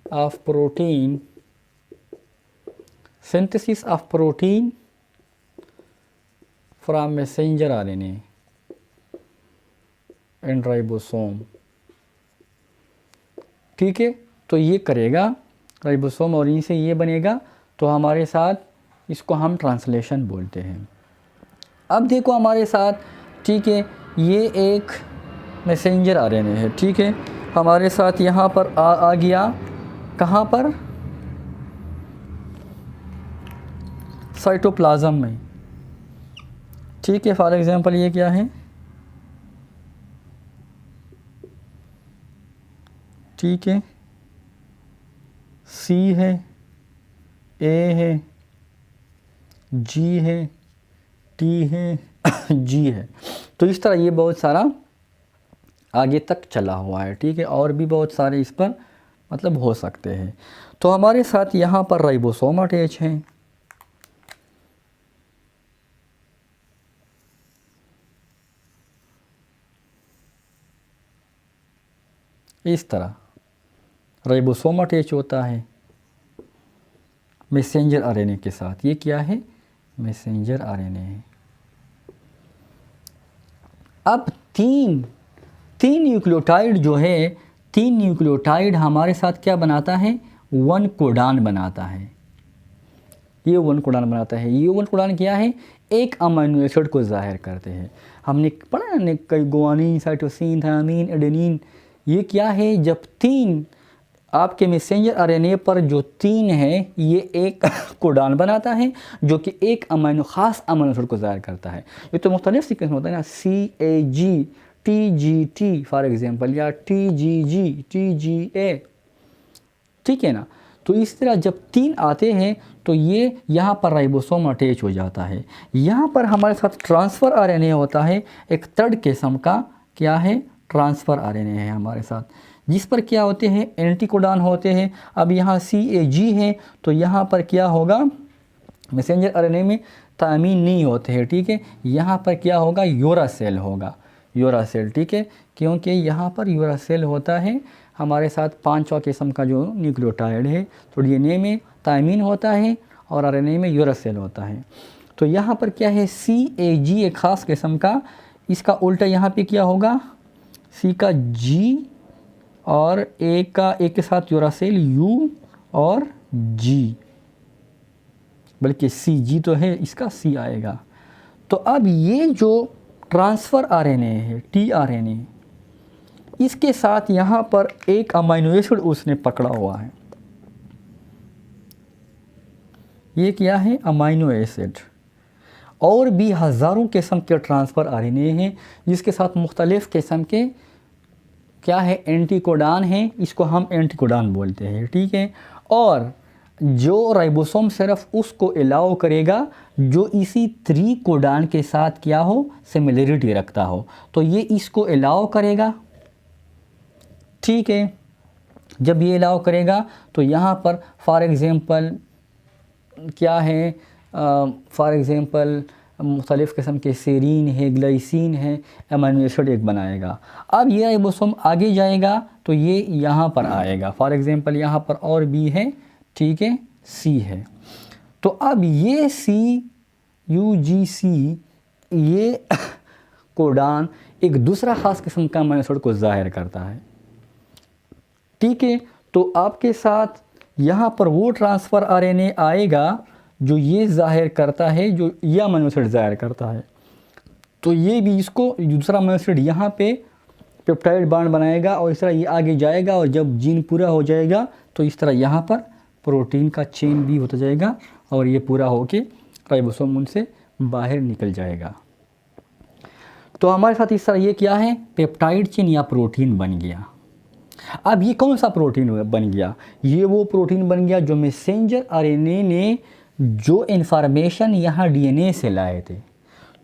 of protein, synthesis of protein from messenger RNA and ribosome, ठीक है। तो ये करेगा राइबोसोम और इनसे ये बनेगा, तो हमारे साथ इसको हम ट्रांसलेशन बोलते हैं। अब देखो हमारे साथ, ठीक है, ये एक मैसेंजर आरएनए है, ठीक है। हमारे साथ यहाँ पर आ गया, कहाँ पर, साइटोप्लाज्म में, ठीक है। फॉर एग्जांपल ये क्या है, ठीक है, सी है, ए है, जी है, टी है, जी है। तो इस तरह ये बहुत सारा आगे तक चला हुआ है, ठीक है। और भी बहुत सारे इस पर मतलब हो सकते हैं। तो हमारे साथ यहाँ पर राइबोसोम अटैच हैं, इस तरह राइबोसोम अटैच होता है मैसेंजर आरएनए के साथ। ये क्या है, मैसेंजर आरएनए है। अब तीन न्यूक्लियोटाइड जो है, तीन न्यूक्लियोटाइड हमारे साथ क्या बनाता है, वन कोडान बनाता है। ये वन कोडान बनाता है। ये वन कोडान क्या है, एक अमीनो एसिड को जाहिर करते हैं। हमने पढ़ा ना, कई गुआनिन, साइटोसिन, थायमीन, एडेनिन। ये क्या है, जब तीन आपके मैसेंजर आरएनए पर जो तीन है, ये एक कोडान बनाता है जो कि एक ख़ास अमीनो एसिड को जाहिर करता है। ये तो मुख्तलिफ सीक्वेंस होता है ना, CAG, TGT फॉर एग्जांपल, या TGG, TGA, ठीक है ना। तो इस तरह जब तीन आते हैं तो ये यहाँ पर राइबोसोम अटैच हो जाता है। यहाँ पर हमारे साथ ट्रांसफ़र आरएनए होता है, एक थर्ड किस्म का, क्या है, ट्रांसफ़र आरएनए है हमारे साथ, जिस पर क्या होते हैं, एंटीकोडान होते हैं। अब यहाँ CAG है, तो यहाँ पर क्या होगा, मैसेंजर आरएनए में थायमीन नहीं होते हैं, ठीक है। यहाँ पर क्या होगा, यूरासेल होगा, यूरासेल, ठीक है। क्योंकि यहाँ पर यूरासेल होता है हमारे साथ पांचवा किस्म का जो न्यूक्लियोटाइड है। तो डीएनए में थायमीन होता है और आरएनए में यूरासेल होता है। तो यहाँ पर क्या है, CAG एक ख़ास किस्म का, इसका उल्टा यहाँ पे क्या होगा, C का G और A के साथ यूरासेल U और G, बल्कि CG तो है, इसका C आएगा। तो अब ये जो ट्रांसफ़र आरएनए है, tRNA, इसके साथ यहाँ पर एक अमीनो एसिड उसने पकड़ा हुआ है। ये क्या है, अमीनो एसिड। और भी हज़ारों किस्म के ट्रांसफ़र आरएनए हैं जिसके साथ मुख्तलिफ़ किस्म के क्या है, एंटीकोडान हैं, इसको हम एंटीकोडान बोलते हैं, ठीक है। और जो राइबोसोम सिर्फ उसको अलाउ करेगा जो इसी 3 कोडान के साथ क्या हो, सिमिलरिटी रखता हो। तो ये इसको अलाउ करेगा, ठीक है। जब ये अलाउ करेगा तो यहाँ पर फॉर एग्ज़ाम्पल क्या है, फॉर एग्ज़ाम्पल मुख्तलिफ़ किस्म के सेरीन है, ग्लाइसिन है, अमीनो एसिड एक बनाएगा। अब ये राइबोसोम आगे जाएगा तो ये यहाँ पर आएगा, फॉर एग्ज़ाम्पल यहाँ पर और बी है, ठीक है, सी है। तो अब ये CUGC ये कोडान एक दूसरा ख़ास किस्म का अमीनो एसिड को ज़ाहिर करता है, ठीक है। तो आपके साथ यहाँ पर वो ट्रांसफ़र RNA आएगा जो ये ज़ाहिर करता है, जो यह अमीनो एसिड ज़ाहिर करता है। तो ये भी इसको दूसरा अमीनो एसिड यहाँ पे पेप्टाइड बॉन्ड बनाएगा और इस तरह ये आगे जाएगा, और जब जीन पूरा हो जाएगा तो इस तरह यहाँ पर प्रोटीन का चेन भी होता जाएगा और ये पूरा होके राइबोसोम उनसे बाहर निकल जाएगा। तो हमारे साथ इस तरह ये क्या है, पेप्टाइड चेन या प्रोटीन बन गया। अब ये कौन सा प्रोटीन बन गया, ये वो प्रोटीन बन गया जो मैसेंजर RNA ने जो इन्फॉर्मेशन यहाँ DNA से लाए थे।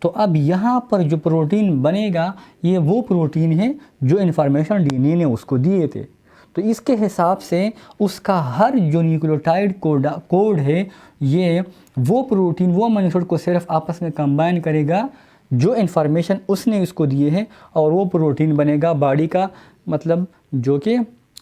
तो अब यहाँ पर जो प्रोटीन बनेगा ये वो प्रोटीन है जो इन्फॉर्मेशन DNA ने उसको दिए थे। तो इसके हिसाब से उसका हर जो न्यूक्लियोटाइड कोड है ये वो प्रोटीन वो अमीनो एसिड को सिर्फ आपस में कंबाइन करेगा जो इन्फॉर्मेशन उसने इसको दिए है, और वो प्रोटीन बनेगा बॉडी का, मतलब जो कि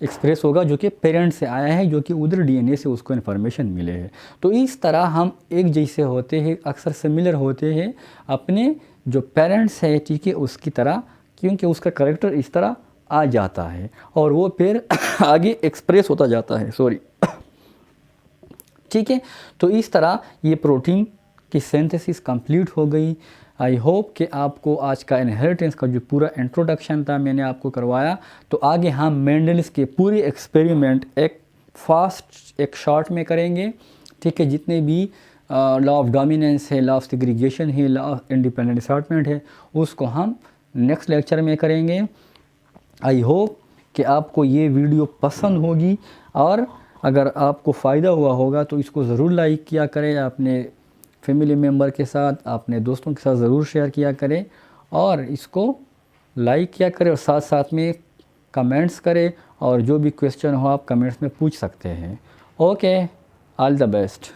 एक्सप्रेस होगा, जो कि पेरेंट से आया है, जो कि उधर DNA से उसको इन्फॉर्मेशन मिले है। तो इस तरह हम एक जैसे होते हैं, अक्सर सिमिलर होते हैं अपने जो पेरेंट्स है, ठीक है, उसकी तरह, क्योंकि उसका करैक्टर इस तरह आ जाता है और वो फिर आगे एक्सप्रेस होता जाता है, सॉरी, ठीक है। तो इस तरह ये प्रोटीन की सिंथेसिस कंप्लीट हो गई। आई होप कि आपको आज का इनहेरिटेंस का जो पूरा इंट्रोडक्शन था मैंने आपको करवाया। तो आगे हम मेंडल्स के पूरे एक्सपेरिमेंट एक शॉर्ट में करेंगे, ठीक है। जितने भी लॉ ऑफ डोमिनेंस है, लॉ ऑफ सेग्रीगेशन है, लॉ ऑफ इंडिपेंडेंट असॉर्टमेंट है, उसको हम नेक्स्ट लेक्चर में करेंगे। आई होप कि आपको ये वीडियो पसंद होगी, और अगर आपको फ़ायदा हुआ होगा तो इसको ज़रूर लाइक किया करें, अपने फैमिली मेम्बर के साथ, अपने दोस्तों के साथ ज़रूर शेयर किया करें, और इसको लाइक किया करें, और साथ साथ में कमेंट्स करें, और जो भी क्वेश्चन हो आप कमेंट्स में पूछ सकते हैं। Okay, all the best.